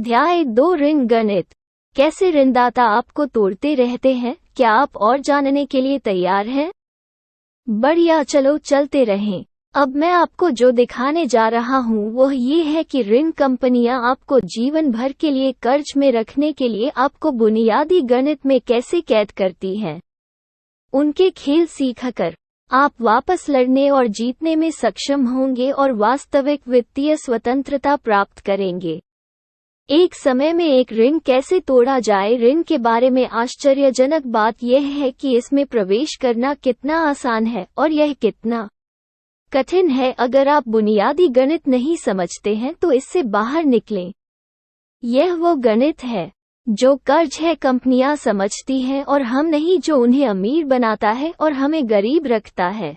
अध्याय 2 ऋण गणित। कैसे ऋणदाता आपको तोड़ते रहते हैं, क्या आप और जानने के लिए तैयार हैं? बढ़िया, चलो चलते रहें। अब मैं आपको जो दिखाने जा रहा हूँ वह ये है कि ऋण कंपनियां आपको जीवन भर के लिए कर्ज में रखने के लिए आपको बुनियादी गणित में कैसे कैद करती हैं। उनके खेल सीखकर आप वापस लड़ने और जीतने में सक्षम होंगे और वास्तविक वित्तीय स्वतंत्रता प्राप्त करेंगे। एक समय में एक ऋण कैसे तोड़ा जाए। ऋण के बारे में आश्चर्यजनक बात यह है कि इसमें प्रवेश करना कितना आसान है और यह कितना कठिन है। अगर आप बुनियादी गणित नहीं समझते हैं तो इससे बाहर निकलें। यह वो गणित है जो कर्ज है कंपनियां समझती हैं और हम नहीं, जो उन्हें अमीर बनाता है और हमें गरीब रखता है।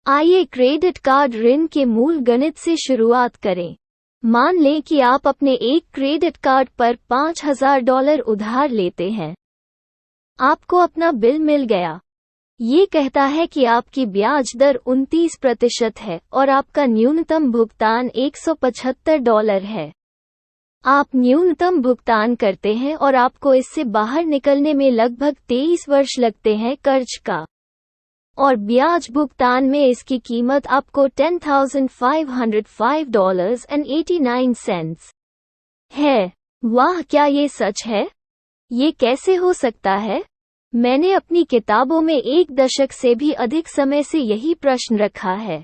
आइए क्रेडिट कार्ड ऋण के मूल गणित से शुरुआत करें। मान लें कि आप अपने एक क्रेडिट कार्ड पर $5000 उधार लेते हैं। आपको अपना बिल मिल गया। ये कहता है कि आपकी ब्याज दर 29% है और आपका न्यूनतम भुगतान $175 है। आप न्यूनतम भुगतान करते हैं और आपको इससे बाहर निकलने में लगभग 23 वर्ष लगते हैं। कर्ज का और ब्याज भुगतान में इसकी कीमत आपको $10,505.89 है। वाह, क्या ये सच है? ये कैसे हो सकता है? मैंने अपनी किताबों में 1 दशक से भी अधिक समय से यही प्रश्न रखा है।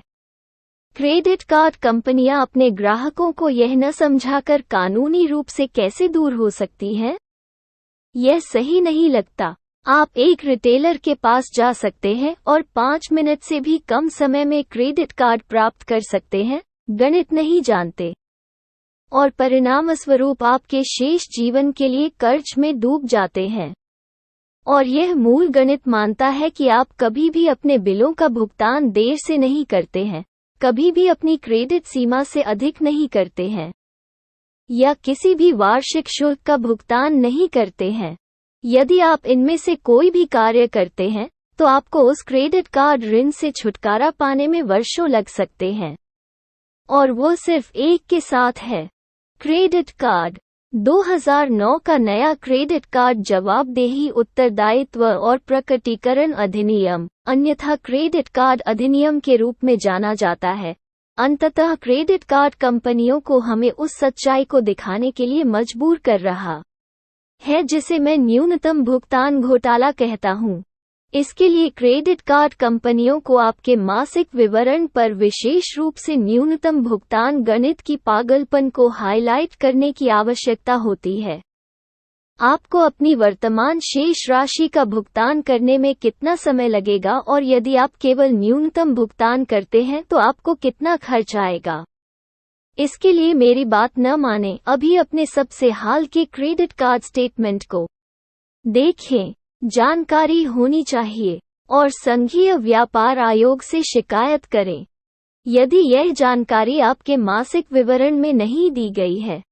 क्रेडिट कार्ड कंपनियां अपने ग्राहकों को यह न समझाकर कानूनी रूप से कैसे दूर हो सकती हैं? यह सही नहीं लगता। आप एक रिटेलर के पास जा सकते हैं और 5 मिनट से भी कम समय में क्रेडिट कार्ड प्राप्त कर सकते हैं, गणित नहीं जानते, और परिणामस्वरूप आपके शेष जीवन के लिए कर्ज में डूब जाते हैं। और यह मूल गणित मानता है कि आप कभी भी अपने बिलों का भुगतान देर से नहीं करते हैं, कभी भी अपनी क्रेडिट सीमा से अधिक नहीं करते हैं, या किसी भी वार्षिक शुल्क का भुगतान नहीं करते हैं। यदि आप इनमें से कोई भी कार्य करते हैं तो आपको उस क्रेडिट कार्ड ऋण से छुटकारा पाने में वर्षों लग सकते हैं, और वो सिर्फ एक के साथ है। क्रेडिट कार्ड 2009 का नया क्रेडिट कार्ड जवाबदेही, उत्तरदायित्व और प्रकटीकरण अधिनियम, अन्यथा क्रेडिट कार्ड अधिनियम के रूप में जाना जाता है, अंततः क्रेडिट कार्ड कंपनियों को हमें उस सच्चाई को दिखाने के लिए मजबूर कर रहा है जिसे मैं न्यूनतम भुगतान घोटाला कहता हूँ। इसके लिए क्रेडिट कार्ड कंपनियों को आपके मासिक विवरण पर विशेष रूप से न्यूनतम भुगतान गणित की पागलपन को हाईलाइट करने की आवश्यकता होती है। आपको अपनी वर्तमान शेष राशि का भुगतान करने में कितना समय लगेगा और यदि आप केवल न्यूनतम भुगतान करते हैं तो आपको कितना खर्च आएगा। इसके लिए मेरी बात न मानें, अभी अपने सबसे हाल के क्रेडिट कार्ड स्टेटमेंट को देखें। जानकारी होनी चाहिए और संघीय व्यापार आयोग से शिकायत करें यदि यह जानकारी आपके मासिक विवरण में नहीं दी गई है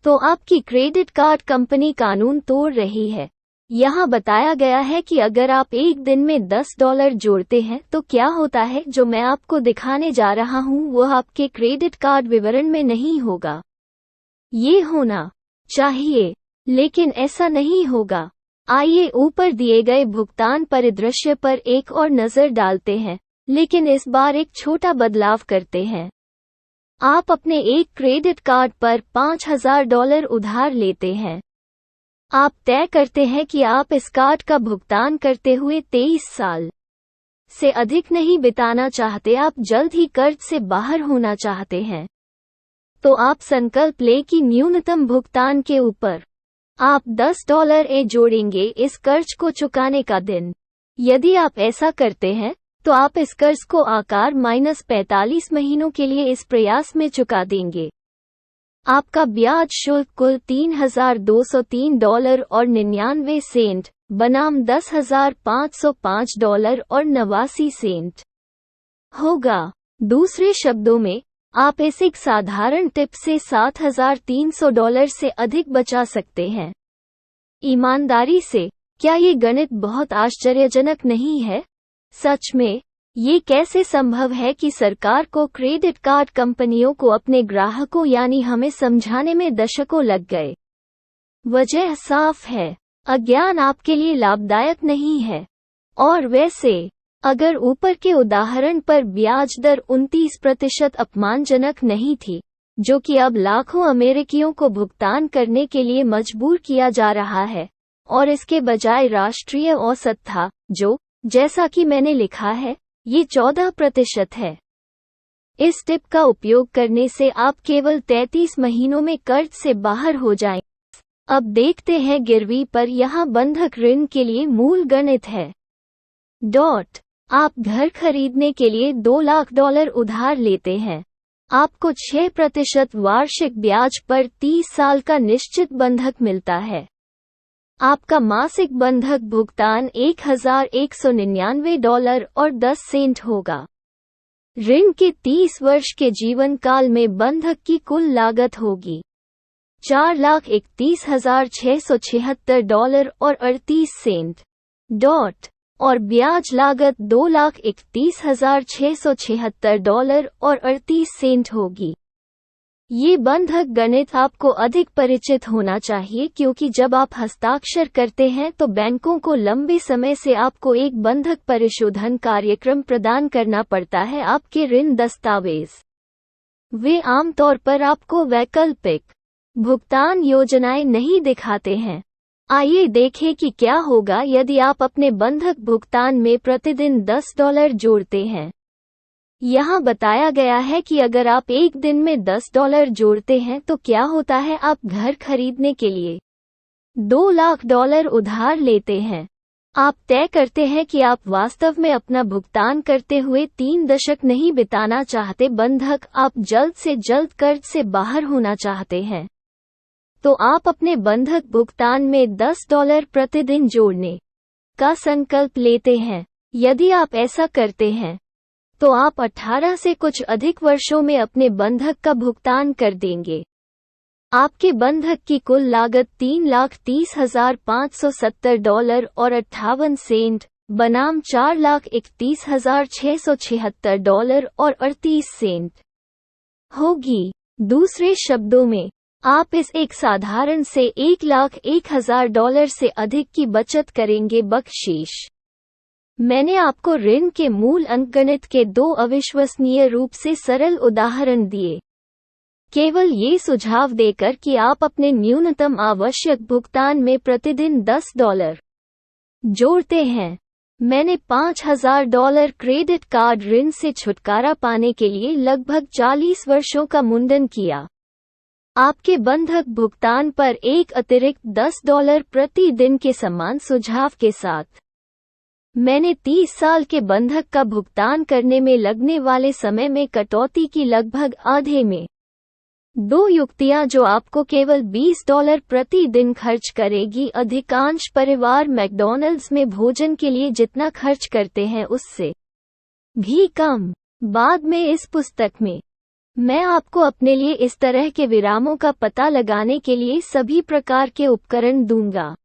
तो आपकी क्रेडिट कार्ड कंपनी कानून तोड़ रही है। यहाँ बताया गया है कि अगर आप एक दिन में $10 जोड़ते हैं तो क्या होता है। जो मैं आपको दिखाने जा रहा हूँ वह आपके क्रेडिट कार्ड विवरण में नहीं होगा। ये होना चाहिए, लेकिन ऐसा नहीं होगा। आइए ऊपर दिए गए भुगतान परिदृश्य पर एक और नज़र डालते हैं, लेकिन इस बार एक छोटा बदलाव करते हैं। आप अपने एक क्रेडिट कार्ड पर $5000 उधार लेते हैं। आप तय करते हैं कि आप इस कार्ड का भुगतान करते हुए 23 साल से अधिक नहीं बिताना चाहते। आप जल्द ही कर्ज से बाहर होना चाहते हैं। तो आप संकल्प लें कि न्यूनतम भुगतान के ऊपर आप $10 जोड़ेंगे इस कर्ज को चुकाने का दिन। यदि आप ऐसा करते हैं तो आप इस कर्ज को आकार -45 महीनों के लिए इस प्रयास में चुका देंगे। आपका ब्याज शुल्क कुल $3203.99 बनाम $10,505.89 होगा। दूसरे शब्दों में, आप इस एक साधारण टिप से $7300 से अधिक बचा सकते हैं। ईमानदारी से, क्या ये गणित बहुत आश्चर्यजनक नहीं है? सच में, ये कैसे संभव है कि सरकार को क्रेडिट कार्ड कंपनियों को अपने ग्राहकों यानी हमें समझाने में दशकों लग गए? वजह साफ है, अज्ञान आपके लिए लाभदायक नहीं है। और वैसे, अगर ऊपर के उदाहरण पर ब्याज दर 29% अपमानजनक नहीं थी, जो कि अब लाखों अमेरिकियों को भुगतान करने के लिए मजबूर किया जा रहा है, और इसके बजाय राष्ट्रीय औसत था, जो, जैसा कि मैंने लिखा है, ये 14% है। इस टिप का उपयोग करने से आप केवल 33 महीनों में कर्ज से बाहर हो जाएं। अब देखते हैं गिरवी पर यहाँ बंधक ऋण के लिए मूल गणित है। आप घर खरीदने के लिए $2 लाख उधार लेते हैं। आपको 6% वार्षिक ब्याज पर 30 साल का निश्चित बंधक मिलता है। आपका मासिक बंधक भुगतान $1,199.10 होगा। ऋण के 30 वर्ष के जीवन काल में बंधक की कुल लागत होगी $4,31,676.38। और ब्याज लागत $2,31,676.38 होगी। ये बंधक गणित आपको अधिक परिचित होना चाहिए क्योंकि जब आप हस्ताक्षर करते हैं तो बैंकों को लंबे समय से आपको एक बंधक परिशोधन कार्यक्रम प्रदान करना पड़ता है। आपके ऋण दस्तावेज वे आमतौर पर आपको वैकल्पिक भुगतान योजनाएं नहीं दिखाते हैं। आइए देखें कि क्या होगा यदि आप अपने बंधक भुगतान में प्रतिदिन $10 जोड़ते हैं। यहाँ बताया गया है कि अगर आप एक दिन में $10 जोड़ते हैं तो क्या होता है। आप घर खरीदने के लिए $2 लाख उधार लेते हैं। आप तय करते हैं कि आप वास्तव में अपना भुगतान करते हुए 3 दशक नहीं बिताना चाहते। बंधक आप जल्द से जल्द कर्ज से बाहर होना चाहते हैं, तो आप अपने बंधक भुगतान में $10 प्रतिदिन जोड़ने का संकल्प लेते हैं। यदि आप ऐसा करते हैं, तो आप 18 से कुछ अधिक वर्षों में अपने बंधक का भुगतान कर देंगे। आपके बंधक की कुल लागत $3,30,570.58 बनाम $4,31,676.38 होगी। दूसरे शब्दों में, आप इस एक साधारण से $1,01,000 से अधिक की बचत करेंगे। बख्शीश। मैंने आपको ऋण के मूल अंकगणित के 2 अविश्वसनीय रूप से सरल उदाहरण दिए, केवल ये सुझाव देकर कि आप अपने न्यूनतम आवश्यक भुगतान में प्रतिदिन $10 जोड़ते हैं। मैंने $5,000 क्रेडिट कार्ड ऋण से छुटकारा पाने के लिए लगभग 40 वर्षों का मुंडन किया। आपके बंधक भुगतान पर एक अतिरिक्त $10 प्रति दिन के समान सुझाव के साथ, मैंने 30 साल के बंधक का भुगतान करने में लगने वाले समय में कटौती की लगभग आधे में। 2 युक्तियां जो आपको केवल $20 प्रति दिन खर्च करेगी। अधिकांश परिवार मैकडॉनल्ड्स में भोजन के लिए जितना खर्च करते हैं उससे भी कम। बाद में इस पुस्तक में मैं आपको अपने लिए इस तरह के विरामों का पता लगाने के लिए सभी प्रकार के उपकरण दूंगा,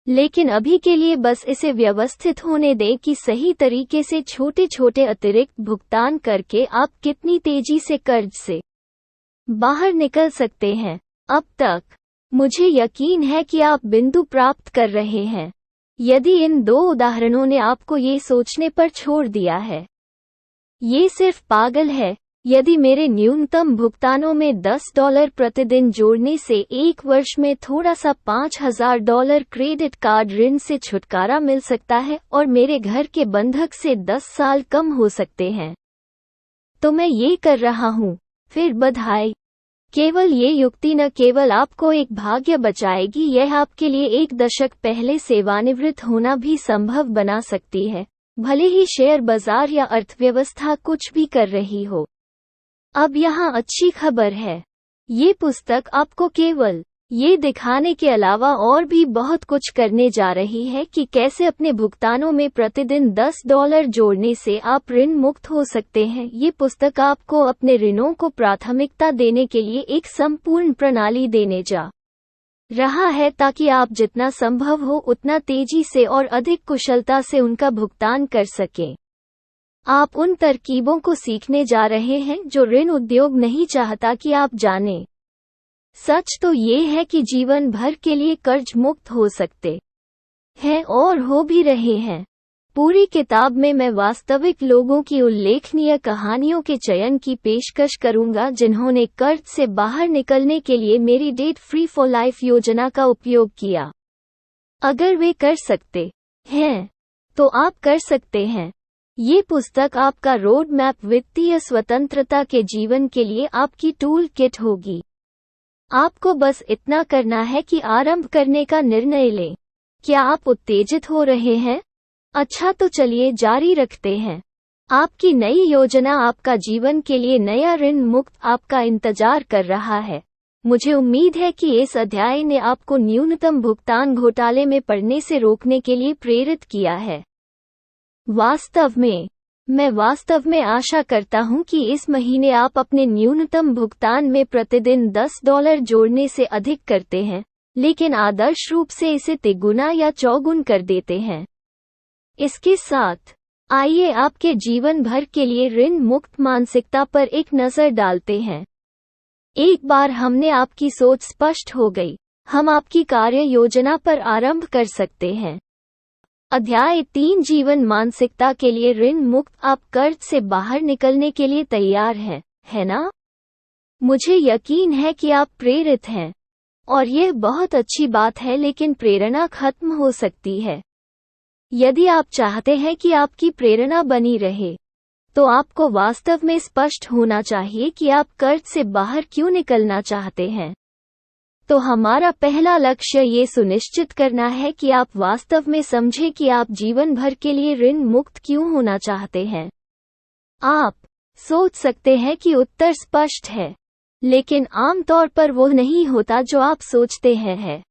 लेकिन अभी के लिए बस इसे व्यवस्थित होने दें कि सही तरीके से छोटे छोटे अतिरिक्त भुगतान करके आप कितनी तेजी से कर्ज से बाहर निकल सकते हैं। अब तक मुझे यकीन है कि आप बिंदु प्राप्त कर रहे हैं। यदि इन 2 उदाहरणों ने आपको ये सोचने पर छोड़ दिया है, ये सिर्फ पागल है, यदि मेरे न्यूनतम भुगतानों में $10 प्रतिदिन जोड़ने से एक वर्ष में थोड़ा सा $5,000 क्रेडिट कार्ड ऋण से छुटकारा मिल सकता है और मेरे घर के बंधक से 10 साल कम हो सकते हैं, तो मैं ये कर रहा हूँ। फिर बधाई। केवल ये युक्ति न केवल आपको एक भाग्य बचाएगी, यह आपके लिए 1 दशक पहले सेवानिवृत्त होना भी संभव बना सकती है, भले ही शेयर बाजार या अर्थव्यवस्था कुछ भी कर रही हो। अब यहाँ अच्छी खबर है, ये पुस्तक आपको केवल ये दिखाने के अलावा और भी बहुत कुछ करने जा रही है कि कैसे अपने भुगतानों में प्रतिदिन $10 जोड़ने से आप ऋण मुक्त हो सकते हैं। ये पुस्तक आपको अपने ऋणों को प्राथमिकता देने के लिए एक संपूर्ण प्रणाली देने जा रहा है, ताकि आप जितना संभव हो उतना तेजी से और अधिक कुशलता से उनका भुगतान कर सकें। आप उन तरकीबों को सीखने जा रहे हैं जो ऋण उद्योग नहीं चाहता कि आप जानें। सच तो ये है कि जीवन भर के लिए कर्ज मुक्त हो सकते हैं और हो भी रहे हैं। पूरी किताब में मैं वास्तविक लोगों की उल्लेखनीय कहानियों के चयन की पेशकश करूंगा जिन्होंने कर्ज से बाहर निकलने के लिए मेरी डेट फ्री फॉर लाइफ योजना का उपयोग किया। अगर वे कर सकते हैं तो आप कर सकते हैं। ये पुस्तक आपका रोड मैप वित्तीय स्वतंत्रता के जीवन के लिए आपकी टूल किट होगी। आपको बस इतना करना है कि आरंभ करने का निर्णय लें। क्या आप उत्तेजित हो रहे हैं? अच्छा, तो चलिए जारी रखते हैं। आपकी नई योजना आपका जीवन के लिए नया ऋण मुक्त आपका इंतजार कर रहा है। मुझे उम्मीद है कि इस अध्याय ने आपको न्यूनतम भुगतान घोटाले में पड़ने से रोकने के लिए प्रेरित किया है। मैं वास्तव में आशा करता हूं कि इस महीने आप अपने न्यूनतम भुगतान में प्रतिदिन $10 जोड़ने से अधिक करते हैं, लेकिन आदर्श रूप से इसे तिगुना या चौगुन कर देते हैं। इसके साथ आइए आपके जीवन भर के लिए ऋण मुक्त मानसिकता पर एक नज़र डालते हैं। एक बार हमने आपकी सोच स्पष्ट हो गई, हम आपकी कार्य योजना पर आरंभ कर सकते हैं। अध्याय 3 जीवन मानसिकता के लिए ऋण मुक्त। आप कर्ज से बाहर निकलने के लिए तैयार हैं, है ना? मुझे यकीन है कि आप प्रेरित हैं और यह बहुत अच्छी बात है, लेकिन प्रेरणा खत्म हो सकती है। यदि आप चाहते हैं कि आपकी प्रेरणा बनी रहे, तो आपको वास्तव में स्पष्ट होना चाहिए कि आप कर्ज से बाहर क्यों निकलना चाहते हैं। तो हमारा पहला लक्ष्य ये सुनिश्चित करना है कि आप वास्तव में समझें कि आप जीवन भर के लिए ऋण मुक्त क्यों होना चाहते हैं। आप सोच सकते हैं कि उत्तर स्पष्ट है, लेकिन आमतौर पर वो नहीं होता जो आप सोचते हैं।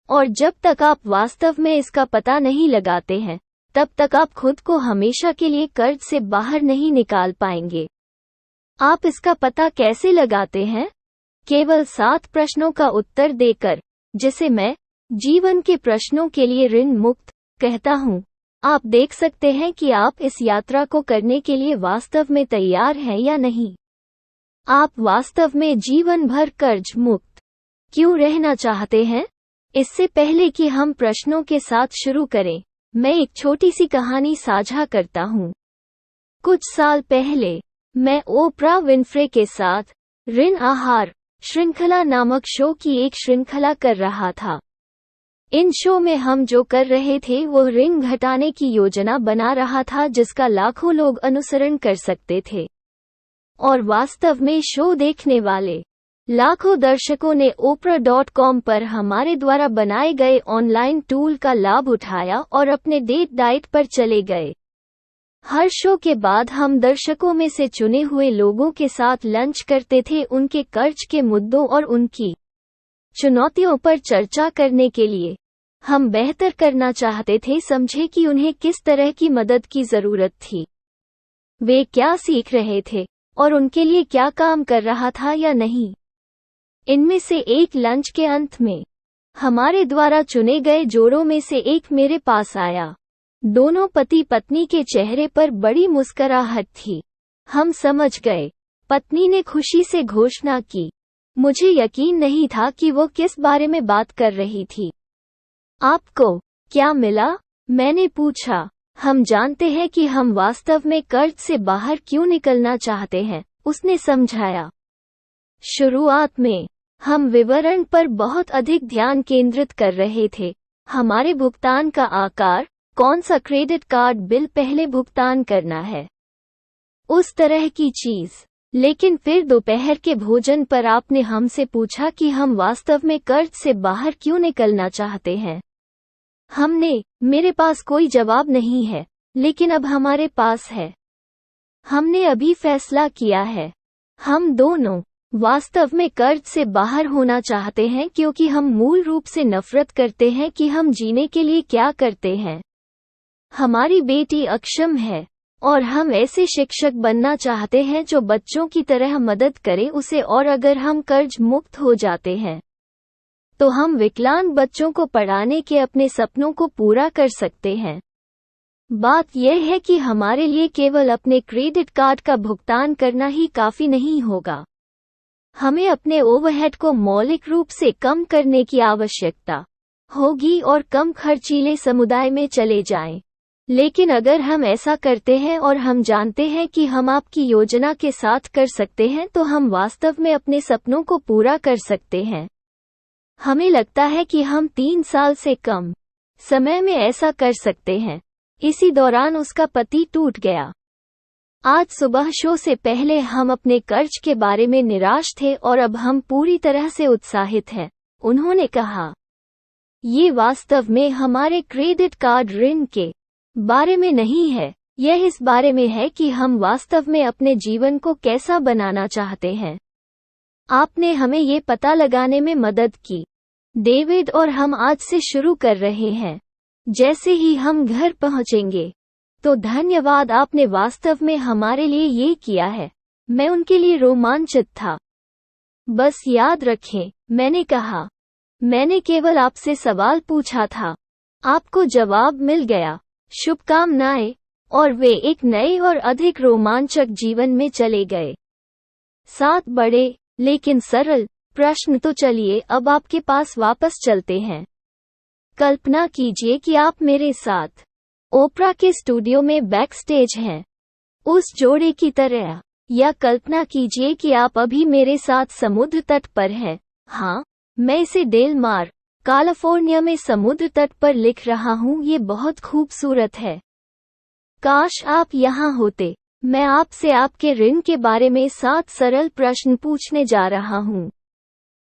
और जब तक आप वास्तव में इसका पता नहीं लगाते हैं, तब तक आप खुद को हमेशा के लिए कर्ज से बाहर नहीं निकाल पाएंगे। आप इसका पता कैसे लगाते हैं? केवल 7 प्रश्नों का उत्तर देकर, जिसे मैं जीवन के प्रश्नों के लिए ऋण मुक्त कहता हूं। आप देख सकते हैं कि आप इस यात्रा को करने के लिए वास्तव में तैयार हैं या नहीं। आप वास्तव में जीवन भर कर्ज मुक्त क्यों रहना चाहते हैं? इससे पहले कि हम प्रश्नों के साथ शुरू करें, मैं एक छोटी सी कहानी साझा करता हूँ। कुछ साल पहले मैं ओप्रा विन्फ्रे के साथ ऋण आहार श्रृंखला नामक शो की एक श्रृंखला कर रहा था। इन शो में हम जो कर रहे थे वो ऋण घटाने की योजना बना रहा था, जिसका लाखों लोग अनुसरण कर सकते थे। और वास्तव में शो देखने वाले लाखों दर्शकों ने oprah.com पर हमारे द्वारा बनाए गए ऑनलाइन टूल का लाभ उठाया और अपने डेट डाइट पर चले गए। हर शो के बाद हम दर्शकों में से चुने हुए लोगों के साथ लंच करते थे, उनके कर्ज के मुद्दों और उनकी चुनौतियों पर चर्चा करने के लिए। हम बेहतर करना चाहते थे, समझे कि उन्हें किस तरह की मदद की जरूरत थी, वे क्या सीख रहे थे और उनके लिए क्या काम कर रहा था या नहीं। इनमें से एक लंच के अंत में हमारे द्वारा चुने गए जोड़ों में से एक मेरे पास आया। दोनों पति पत्नी के चेहरे पर बड़ी मुस्कुराहट थी। हम समझ गए। पत्नी ने खुशी से घोषणा की। मुझे यकीन नहीं था कि वो किस बारे में बात कर रही थी। आपको क्या मिला? मैंने पूछा। हम जानते हैं कि हम वास्तव में कर्ज से बाहर क्यों निकलना चाहते हैं, उसने समझाया। शुरुआत में हम विवरण पर बहुत अधिक ध्यान केंद्रित कर रहे थे। हमारे भुगतान का आकार, कौन सा क्रेडिट कार्ड बिल पहले भुगतान करना है, उस तरह की चीज। लेकिन फिर दोपहर के भोजन पर आपने हमसे पूछा कि हम वास्तव में कर्ज से बाहर क्यों निकलना चाहते हैं। मेरे पास कोई जवाब नहीं है, लेकिन अब हमारे पास है। हमने अभी फैसला किया है। हम दोनों वास्तव में कर्ज से बाहर होना चाहते हैं, क्योंकि हम मूल रूप से नफरत करते हैं कि हम जीने के लिए क्या करते हैं। हमारी बेटी अक्षम है और हम ऐसे शिक्षक बनना चाहते हैं जो बच्चों की तरह मदद करें उसे, और अगर हम कर्ज मुक्त हो जाते हैं तो हम विकलांग बच्चों को पढ़ाने के अपने सपनों को पूरा कर सकते हैं। बात यह है कि हमारे लिए केवल अपने क्रेडिट कार्ड का भुगतान करना ही काफी नहीं होगा। हमें अपने ओवरहेड को मौलिक रूप से कम करने की आवश्यकता होगी और कम खर्चीले समुदाय में चले जाएं। लेकिन अगर हम ऐसा करते हैं और हम जानते हैं कि हम आपकी योजना के साथ कर सकते हैं, तो हम वास्तव में अपने सपनों को पूरा कर सकते हैं। हमें लगता है कि हम 3 साल से कम समय में ऐसा कर सकते हैं। इसी दौरान उसका पति टूट गया। आज सुबह शो से पहले हम अपने कर्ज के बारे में निराश थे और अब हम पूरी तरह से उत्साहित हैं, उन्होंने कहा। ये वास्तव में हमारे क्रेडिट कार्ड ऋण के बारे में नहीं है, यह इस बारे में है कि हम वास्तव में अपने जीवन को कैसा बनाना चाहते हैं। आपने हमें ये पता लगाने में मदद की, डेविड, और हम आज से शुरू कर रहे हैं। जैसे ही हम घर पहुंचेंगे, तो धन्यवाद, आपने वास्तव में हमारे लिए ये किया है। मैं उनके लिए रोमांचित था। बस याद रखें, मैंने कहा, मैंने केवल आपसे सवाल पूछा था। आपको जवाब मिल गया। शुभकामनाएं। और वे एक नए और अधिक रोमांचक जीवन में चले गए। 7 बड़े लेकिन सरल प्रश्न। तो चलिए अब आपके पास वापस चलते हैं। कल्पना कीजिए कि आप मेरे साथ ओपरा के स्टूडियो में बैकस्टेज हैं, उस जोड़े की तरह। या कल्पना कीजिए कि आप अभी मेरे साथ समुद्र तट पर हैं। हाँ, मैं इसे डेल मार, कैलिफोर्निया में समुद्र तट पर लिख रहा हूँ। ये बहुत खूबसूरत है। काश आप यहाँ होते। मैं आपसे आपके ऋण के बारे में 7 सरल प्रश्न पूछने जा रहा हूँ।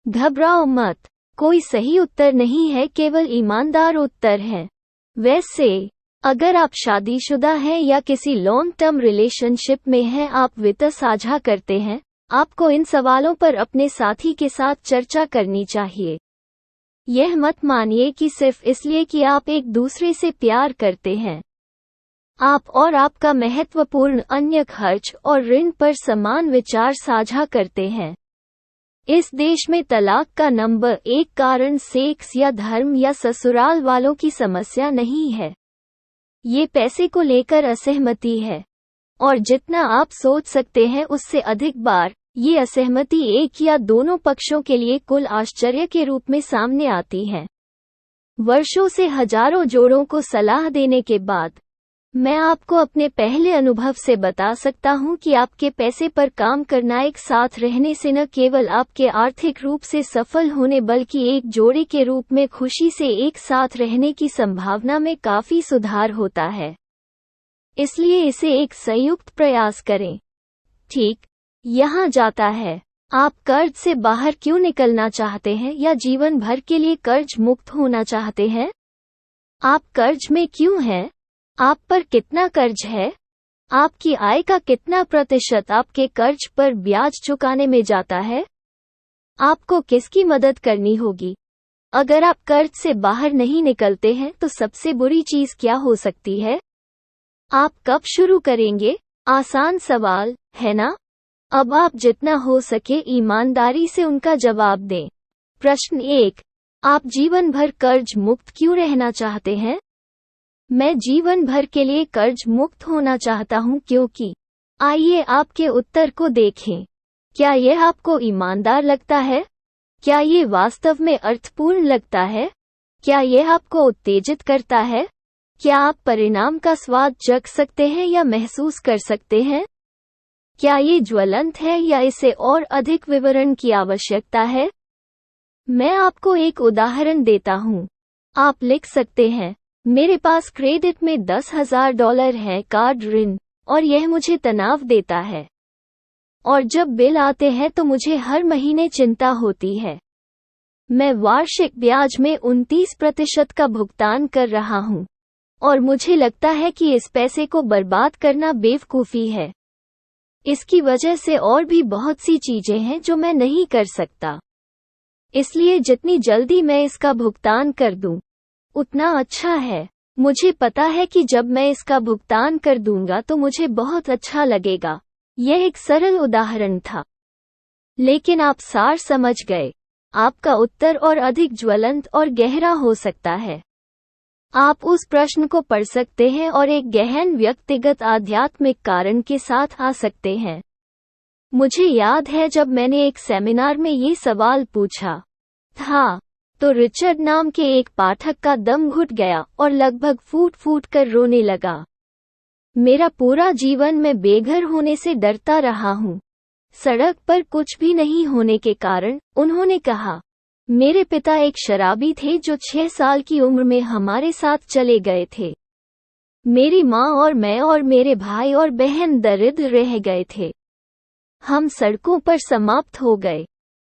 घबराओ मत, कोई सही उत्तर नहीं है, केवल ईमानदार उत्तर है। वैसे अगर आप शादीशुदा हैं या किसी लॉन्ग टर्म रिलेशनशिप में हैं, आप वित्त साझा करते हैं, आपको इन सवालों पर अपने साथी के साथ चर्चा करनी चाहिए। यह मत मानिए कि सिर्फ इसलिए कि आप एक दूसरे से प्यार करते हैं, आप और आपका महत्वपूर्ण अन्य खर्च और ऋण पर समान विचार साझा करते हैं। इस देश में तलाक का नंबर 1 कारण सेक्स या धर्म या ससुराल वालों की समस्या नहीं है। ये पैसे को लेकर असहमति है। और जितना आप सोच सकते हैं उससे अधिक बार, ये असहमति एक या दोनों पक्षों के लिए कुल आश्चर्य के रूप में सामने आती है। वर्षों से हजारों जोड़ों को सलाह देने के बाद, मैं आपको अपने पहले अनुभव से बता सकता हूं कि आपके पैसे पर काम करना एक साथ रहने से न केवल आपके आर्थिक रूप से सफल होने बल्कि एक जोड़े के रूप में खुशी से एक साथ रहने की संभावना में काफी सुधार होता है। इसलिए इसे एक संयुक्त प्रयास करें। ठीक, यहाँ जाता है। आप कर्ज से बाहर क्यों निकलना चाहते हैं या जीवन भर के लिए कर्ज मुक्त होना चाहते हैं? आप कर्ज में क्यों हैं? आप पर कितना कर्ज है? आपकी आय का कितना प्रतिशत आपके कर्ज पर ब्याज चुकाने में जाता है? आपको किसकी मदद करनी होगी? अगर आप कर्ज से बाहर नहीं निकलते हैं तो सबसे बुरी चीज क्या हो सकती है? आप कब शुरू करेंगे? आसान सवाल, है ना? अब आप जितना हो सके ईमानदारी से उनका जवाब दें। प्रश्न 1, आप जीवन भर कर्ज मुक्त क्यों रहना चाहते हैं? मैं जीवन भर के लिए कर्ज मुक्त होना चाहता हूं क्योंकि। आइए आपके उत्तर को देखें। क्या यह आपको ईमानदार लगता है? क्या ये वास्तव में अर्थपूर्ण लगता है? क्या यह आपको उत्तेजित करता है? क्या आप परिणाम का स्वाद चख सकते हैं या महसूस कर सकते हैं? क्या ये ज्वलंत है या इसे और अधिक विवरण की आवश्यकता है? मैं आपको एक उदाहरण देता हूँ। आप लिख सकते हैं, मेरे पास क्रेडिट में $10,000 है कार्ड ऋण, और यह मुझे तनाव देता है। और जब बिल आते हैं तो मुझे हर महीने चिंता होती है। मैं वार्षिक ब्याज में 29% का भुगतान कर रहा हूँ, और मुझे लगता है कि इस पैसे को बर्बाद करना बेवकूफ़ी है। इसकी वजह से और भी बहुत सी चीजें हैं जो मैं नहीं कर सकता। इसलिए जितनी जल्दी मैं इसका भुगतान कर दूं, उतना अच्छा है। मुझे पता है कि जब मैं इसका भुगतान कर दूंगा तो मुझे बहुत अच्छा लगेगा। यह एक सरल उदाहरण था, लेकिन आप सार समझ गए। आपका उत्तर और अधिक ज्वलंत और गहरा हो सकता है। आप उस प्रश्न को पढ़ सकते हैं और एक गहन व्यक्तिगत आध्यात्मिक कारण के साथ आ सकते हैं। मुझे याद है जब मैंने एक सेमिनार में ये सवाल पूछा था तो रिचर्ड नाम के एक पाठक का दम घुट गया और लगभग फूट फूट कर रोने लगा। मेरा पूरा जीवन मैं बेघर होने से डरता रहा हूँ। सड़क पर कुछ भी नहीं होने के कारण, उन्होंने कहा, मेरे पिता एक शराबी थे जो 6 साल की उम्र में हमारे साथ चले गए थे। मेरी माँ और मैं और मेरे भाई और बहन दरिद्र रह गए थे। हम सड़कों पर समाप्त हो गए।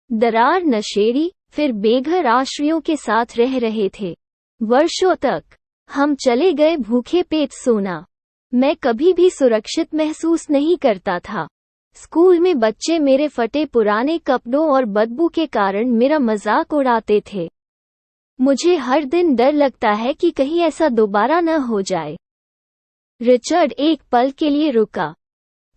दरार नशेड़ी, फिर बेघर आश्रयों के साथ रह रहे थे। वर्षों तक हम चले गए भूखे पेट सोना। मैं कभी भी सुरक्षित महसूस नहीं करता था। स्कूल में बच्चे मेरे फटे पुराने कपड़ों और बदबू के कारण मेरा मजाक उड़ाते थे। मुझे हर दिन डर लगता है कि कहीं ऐसा दोबारा न हो जाए। रिचर्ड एक पल के लिए रुका,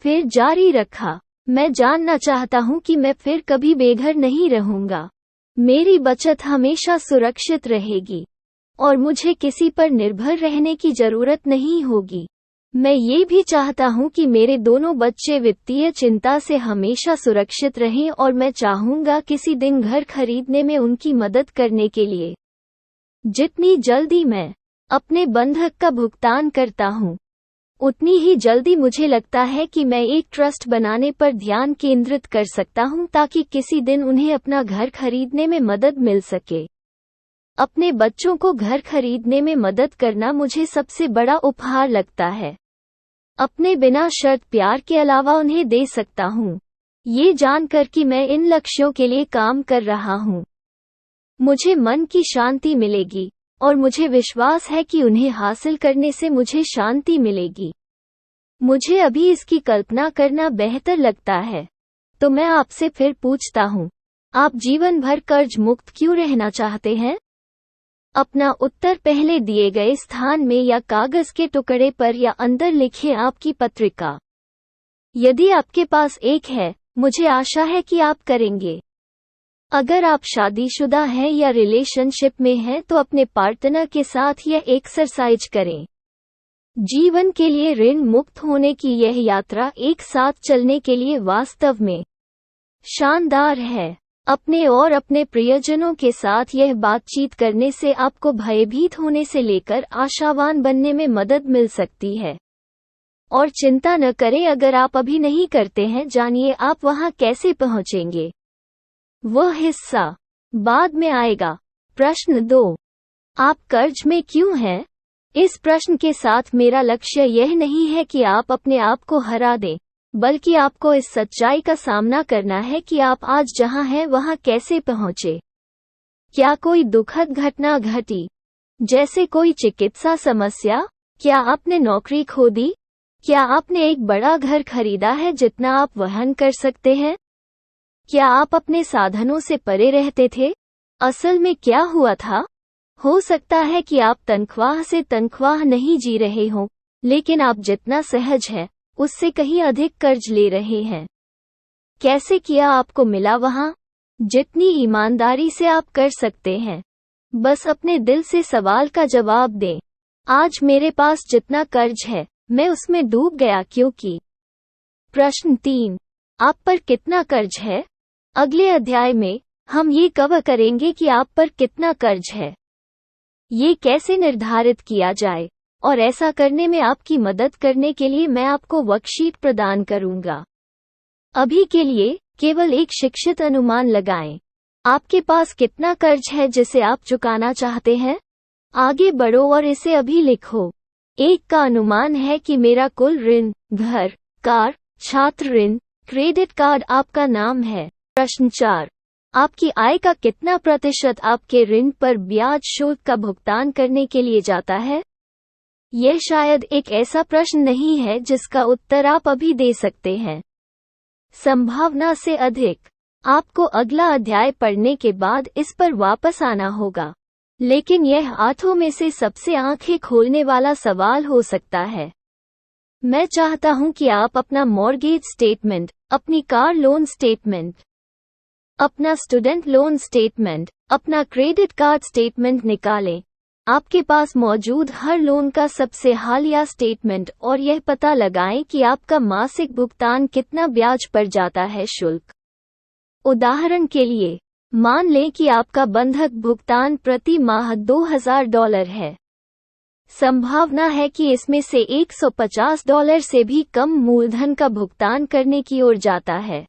फिर जारी रखा, मैं जानना चाहता हूं कि मैं फिर कभी बेघर नहीं रहूंगा। मेरी बचत हमेशा सुरक्षित रहेगी और मुझे किसी पर निर्भर रहने की जरूरत नहीं होगी। मैं ये भी चाहता हूं कि मेरे दोनों बच्चे वित्तीय चिंता से हमेशा सुरक्षित रहें और मैं चाहूंगा किसी दिन घर खरीदने में उनकी मदद करने के लिए। जितनी जल्दी मैं अपने बंधक का भुगतान करता हूं, उतनी ही जल्दी मुझे लगता है कि मैं एक ट्रस्ट बनाने पर ध्यान केंद्रित कर सकता हूं ताकि किसी दिन उन्हें अपना घर खरीदने में मदद मिल सके। अपने बच्चों को घर खरीदने में मदद करना मुझे सबसे बड़ा उपहार लगता है। अपने बिना शर्त प्यार के अलावा उन्हें दे सकता हूँ, ये जानकर कि मैं इन लक्ष्यों के लिए काम कर रहा हूँ। मुझे मन की शांति मिलेगी और मुझे विश्वास है कि उन्हें हासिल करने से मुझे शांति मिलेगी। मुझे अभी इसकी कल्पना करना बेहतर लगता है। तो मैं आपसे फिर पूछता हूँ, आप जीवन भर कर्ज मुक्त क्यों रहना चाहते हैं? अपना उत्तर पहले दिए गए स्थान में या कागज के टुकड़े पर या अंदर लिखें आपकी पत्रिका। यदि आपके पास एक है, मुझे आशा है कि आप करेंगे। अगर आप शादीशुदा हैं या रिलेशनशिप में हैं तो अपने पार्टनर के साथ यह एक्सरसाइज करें। जीवन के लिए ऋण मुक्त होने की यह यात्रा एक साथ चलने के लिए वास्तव में शानदार है। अपने और अपने प्रियजनों के साथ यह बातचीत करने से आपको भयभीत होने से लेकर आशावान बनने में मदद मिल सकती है। और चिंता न करें, अगर आप अभी नहीं करते हैं, जानिए आप वहां कैसे पहुंचेंगे। वह हिस्सा बाद में आएगा। प्रश्न 2, आप कर्ज में क्यों हैं? इस प्रश्न के साथ मेरा लक्ष्य यह नहीं है कि आप अपने आप को हरा दें, बल्कि आपको इस सच्चाई का सामना करना है कि आप आज जहां हैं वहां कैसे पहुंचे। क्या कोई दुखद घटना घटी, जैसे कोई चिकित्सा समस्या? क्या आपने नौकरी खो दी? क्या आपने एक बड़ा घर खरीदा है जितना आप वहन कर सकते हैं? क्या आप अपने साधनों से परे रहते थे? असल में क्या हुआ था? हो सकता है कि आप तनख्वाह से तनख्वाह नहीं जी रहे हों, लेकिन आप जितना सहज है उससे कहीं अधिक कर्ज ले रहे हैं। कैसे किया आपको मिला वहां? जितनी ईमानदारी से आप कर सकते हैं। बस अपने दिल से सवाल का जवाब दें, आज मेरे पास जितना कर्ज है मैं उसमें डूब गया क्योंकि। प्रश्न 3, आप पर कितना कर्ज है? अगले अध्याय में हम ये कवर करेंगे कि आप पर कितना कर्ज है, ये कैसे निर्धारित किया जाए, और ऐसा करने में आपकी मदद करने के लिए मैं आपको वर्कशीट प्रदान करूंगा। अभी के लिए केवल एक शिक्षित अनुमान लगाएं। आपके पास कितना कर्ज है जिसे आप चुकाना चाहते हैं? आगे बढ़ो और इसे अभी लिखो। 1 का अनुमान है कि मेरा कुल ऋण घर, कार, छात्र ऋण, क्रेडिट कार्ड आपका नाम है। प्रश्न 4, आपकी आय का कितना प्रतिशत आपके ऋण पर ब्याज शुल्क का भुगतान करने के लिए जाता है? यह शायद एक ऐसा प्रश्न नहीं है जिसका उत्तर आप अभी दे सकते हैं। संभावना से अधिक आपको अगला अध्याय पढ़ने के बाद इस पर वापस आना होगा, लेकिन यह 8 में से सबसे आंखें खोलने वाला सवाल हो सकता है। मैं चाहता हूं कि आप अपना मॉर्गेज स्टेटमेंट, अपनी कार लोन स्टेटमेंट, अपना स्टूडेंट लोन स्टेटमेंट, अपना क्रेडिट कार्ड स्टेटमेंट निकालें। आपके पास मौजूद हर लोन का सबसे हालिया स्टेटमेंट और यह पता लगाएं कि आपका मासिक भुगतान कितना ब्याज पर जाता है। शुल्क। उदाहरण के लिए, मान लें कि आपका बंधक भुगतान प्रति माह $2000 है। संभावना है कि इसमें से $150 से भी कम मूलधन का भुगतान करने की ओर जाता है।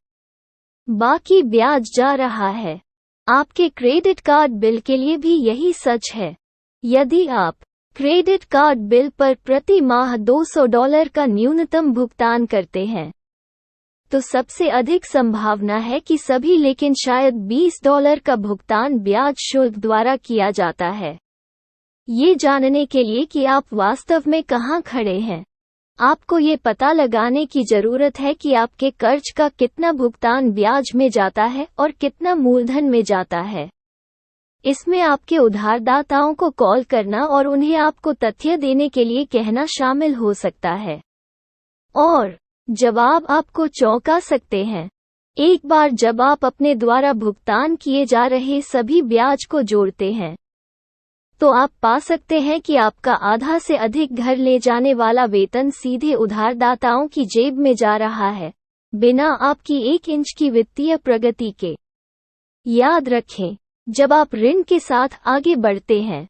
बाकी ब्याज जा रहा है। आपके क्रेडिट कार्ड बिल के लिए भी यही सच है। यदि आप क्रेडिट कार्ड बिल पर प्रति माह $200 का न्यूनतम भुगतान करते हैं, तो सबसे अधिक संभावना है कि सभी लेकिन शायद $20 का भुगतान ब्याज शुल्क द्वारा किया जाता है। ये जानने के लिए कि आप वास्तव में कहां खड़े हैं, आपको ये पता लगाने की जरूरत है कि आपके कर्ज का कितना भुगतान ब्याज में जाता है और कितना मूलधन में जाता है। इसमें आपके उधारदाताओं को कॉल करना और उन्हें आपको तथ्य देने के लिए कहना शामिल हो सकता है, और जवाब आपको चौंका सकते हैं। एक बार जब आप अपने द्वारा भुगतान किए जा रहे सभी ब्याज को जोड़ते हैं, तो आप पा सकते हैं कि आपका आधा से अधिक घर ले जाने वाला वेतन सीधे उधारदाताओं की जेब में जा रहा है, बिना आपकी 1 इंच की वित्तीय प्रगति के। याद रखें, जब आप ऋण के साथ आगे बढ़ते हैं,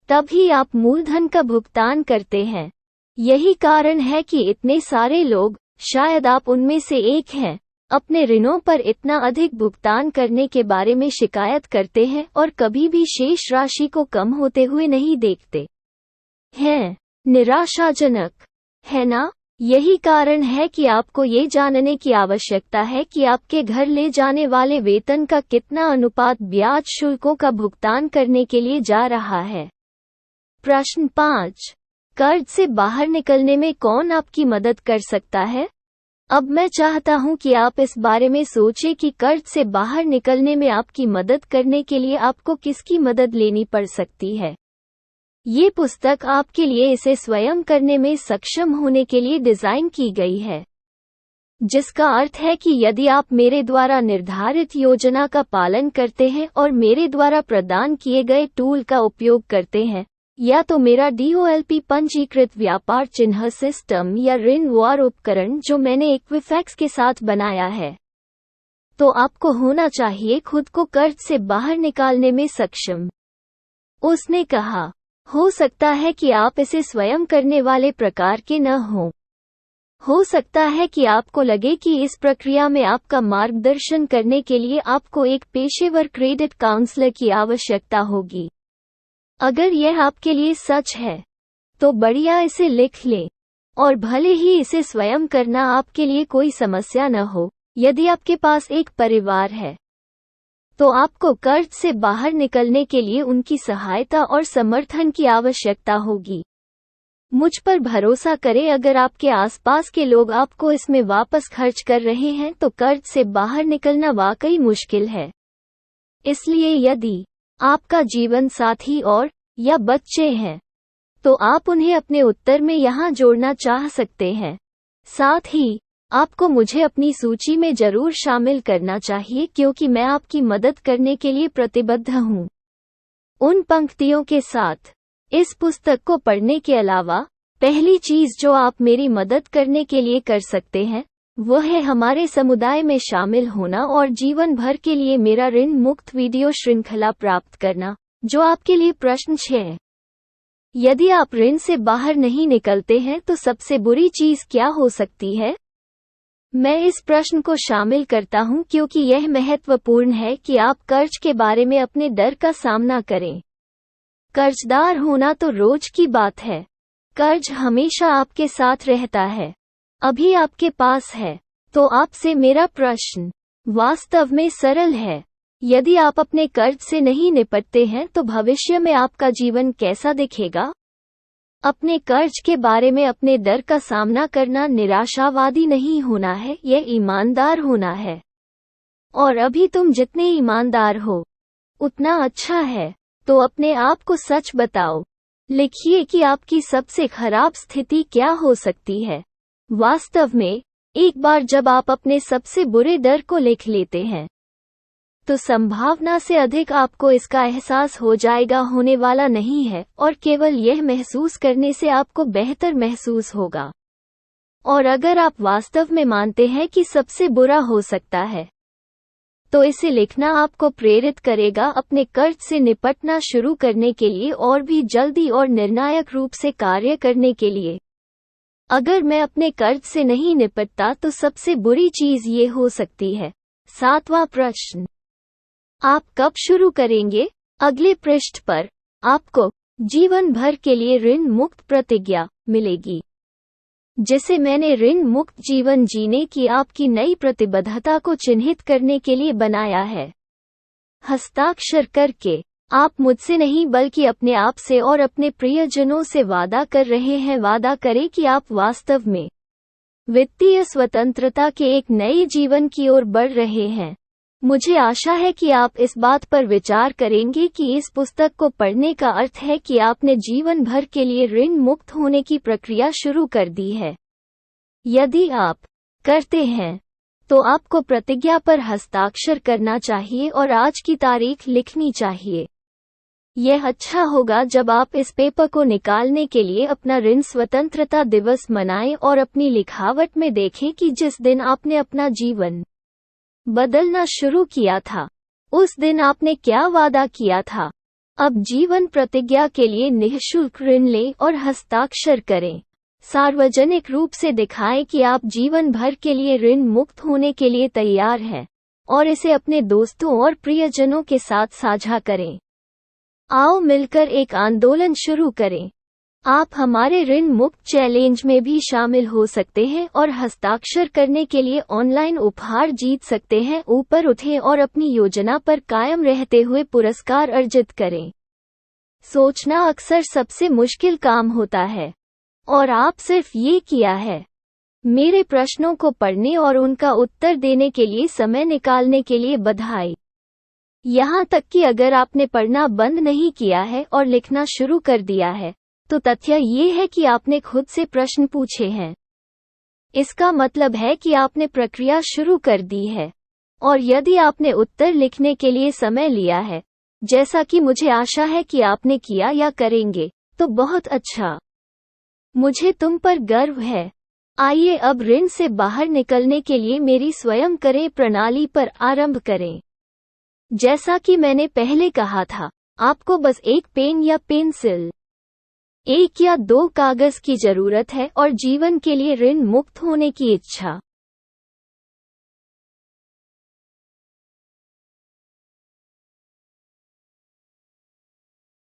तभी आप मूलधन का भुगतान करते हैं। यही कारण है कि इतने सारे लोग, शायद आप उनमें से एक हैं, अपने ऋणों पर इतना अधिक भुगतान करने के बारे में शिकायत करते हैं और कभी भी शेष राशि को कम होते हुए नहीं देखते हैं। निराशाजनक, है ना? यही कारण है कि आपको ये जानने की आवश्यकता है कि आपके घर ले जाने वाले वेतन का कितना अनुपात ब्याज शुल्कों का भुगतान करने के लिए जा रहा है। प्रश्न 5, कर्ज से बाहर निकलने में कौन आपकी मदद कर सकता है? अब मैं चाहता हूं कि आप इस बारे में सोचें कि कर्ज से बाहर निकलने में आपकी मदद करने के लिए आपको किसकी मदद लेनी पड़ सकती है। ये पुस्तक आपके लिए इसे स्वयं करने में सक्षम होने के लिए डिजाइन की गई है, जिसका अर्थ है कि यदि आप मेरे द्वारा निर्धारित योजना का पालन करते हैं और मेरे द्वारा प्रदान किए गए टूल का उपयोग करते हैं, या तो मेरा DOLP पंजीकृत व्यापार चिन्ह सिस्टम या ऋण वार उपकरण जो मैंने इक्विफैक्स के साथ बनाया है, तो आपको होना चाहिए खुद को कर्ज से बाहर निकालने में सक्षम। उसने कहा, हो सकता है कि आप इसे स्वयं करने वाले प्रकार के न हों। हो सकता है कि आपको लगे कि इस प्रक्रिया में आपका मार्गदर्शन करने के लिए आपको एक पेशेवर क्रेडिट काउंसलर की आवश्यकता होगी। अगर यह आपके लिए सच है, तो बढ़िया, इसे लिख लें। और भले ही इसे स्वयं करना आपके लिए कोई समस्या न हो, यदि आपके पास एक परिवार है, तो आपको कर्ज से बाहर निकलने के लिए उनकी सहायता और समर्थन की आवश्यकता होगी। मुझ पर भरोसा करें, अगर आपके आसपास के लोग आपको इसमें वापस खर्च कर रहे हैं तो कर्ज से बाहर निकलना वाकई मुश्किल है। इसलिए यदि आपका जीवन साथी और या बच्चे हैं, तो आप उन्हें अपने उत्तर में यहाँ जोड़ना चाह सकते हैं। साथ ही आपको मुझे अपनी सूची में जरूर शामिल करना चाहिए, क्योंकि मैं आपकी मदद करने के लिए प्रतिबद्ध हूँ। उन पंक्तियों के साथ इस पुस्तक को पढ़ने के अलावा, पहली चीज जो आप मेरी मदद करने के लिए कर सकते हैं, वह है हमारे समुदाय में शामिल होना और जीवन भर के लिए मेरा ऋण मुक्त वीडियो श्रृंखला प्राप्त करना, जो आपके लिए प्रश्न 6। यदि आप ऋण से बाहर नहीं निकलते हैं तो सबसे बुरी चीज क्या हो सकती है? मैं इस प्रश्न को शामिल करता हूं क्योंकि यह महत्वपूर्ण है कि आप कर्ज के बारे में अपने डर का सामना करें। कर्जदार होना तो रोज की बात है। कर्ज हमेशा आपके साथ रहता है, अभी आपके पास है। तो आपसे मेरा प्रश्न वास्तव में सरल है। यदि आप अपने कर्ज से नहीं निपटते हैं तो भविष्य में आपका जीवन कैसा दिखेगा? अपने कर्ज के बारे में अपने डर का सामना करना निराशावादी नहीं होना है, यह ईमानदार होना है। और अभी तुम जितने ईमानदार हो, उतना अच्छा है। तो अपने आप को सच बताओ। लिखिए कि आपकी सबसे खराब स्थिति क्या हो सकती है। वास्तव में, एक बार जब आप अपने सबसे बुरे डर को लिख लेते हैं, तो संभावना से अधिक आपको इसका एहसास हो जाएगा होने वाला नहीं है, और केवल यह महसूस करने से आपको बेहतर महसूस होगा। और अगर आप वास्तव में मानते हैं कि सबसे बुरा हो सकता है, तो इसे लिखना आपको प्रेरित करेगा अपने कर्ज से निपटना शुरू करने के लिए और भी जल्दी और निर्णायक रूप से कार्य करने के लिए। अगर मैं अपने कर्ज से नहीं निपटता तो सबसे बुरी चीज ये हो सकती है। 7वां प्रश्न, आप कब शुरू करेंगे? अगले पृष्ठ पर आपको जीवन भर के लिए ऋण मुक्त प्रतिज्ञा मिलेगी, जिसे मैंने ऋण मुक्त जीवन जीने की आपकी नई प्रतिबद्धता को चिन्हित करने के लिए बनाया है। हस्ताक्षर करके आप मुझसे नहीं बल्कि अपने आप से और अपने प्रियजनों से वादा कर रहे हैं। वादा करें कि आप वास्तव में वित्तीय स्वतंत्रता के एक नए जीवन की ओर बढ़ रहे हैं। मुझे आशा है कि आप इस बात पर विचार करेंगे कि इस पुस्तक को पढ़ने का अर्थ है कि आपने जीवन भर के लिए ऋण मुक्त होने की प्रक्रिया शुरू कर दी है। यदि आप करते हैं, तो आपको प्रतिज्ञा पर हस्ताक्षर करना चाहिए और आज की तारीख लिखनी चाहिए। यह अच्छा होगा जब आप इस पेपर को निकालने के लिए अपना ऋण स्वतंत्रता दिवस मनाएं और अपनी लिखावट में देखें कि जिस दिन आपने अपना जीवन बदलना शुरू किया था, उस दिन आपने क्या वादा किया था। अब जीवन प्रतिज्ञा के लिए निःशुल्क ऋण लें और हस्ताक्षर करें। सार्वजनिक रूप से दिखाएं कि आप जीवन भर के लिए ऋण मुक्त होने के लिए तैयार हैं, और इसे अपने दोस्तों और प्रियजनों के साथ साझा करें। आओ मिलकर एक आंदोलन शुरू करें। आप हमारे ऋण मुक्त चैलेंज में भी शामिल हो सकते हैं और हस्ताक्षर करने के लिए ऑनलाइन उपहार जीत सकते हैं। ऊपर उठें और अपनी योजना पर कायम रहते हुए पुरस्कार अर्जित करें। सोचना अक्सर सबसे मुश्किल काम होता है, और आप सिर्फ ये किया है। मेरे प्रश्नों को पढ़ने और उनका उत्तर देने के लिए समय निकालने के लिए बधाई। यहाँ तक कि अगर आपने पढ़ना बंद नहीं किया है और लिखना शुरू कर दिया है, तो तथ्य ये है कि आपने खुद से प्रश्न पूछे हैं। इसका मतलब है कि आपने प्रक्रिया शुरू कर दी है, और यदि आपने उत्तर लिखने के लिए समय लिया है, जैसा कि मुझे आशा है कि आपने किया या करेंगे, तो बहुत अच्छा। मुझे तुम पर गर्व है। आइए अब ऋण से बाहर निकलने के लिए मेरी स्वयं करें प्रणाली पर आरंभ करें। जैसा कि मैंने पहले कहा था, आपको बस एक पेन या पेंसिल, 1 या 2 कागज की जरूरत है और जीवन के लिए ऋण मुक्त होने की इच्छा।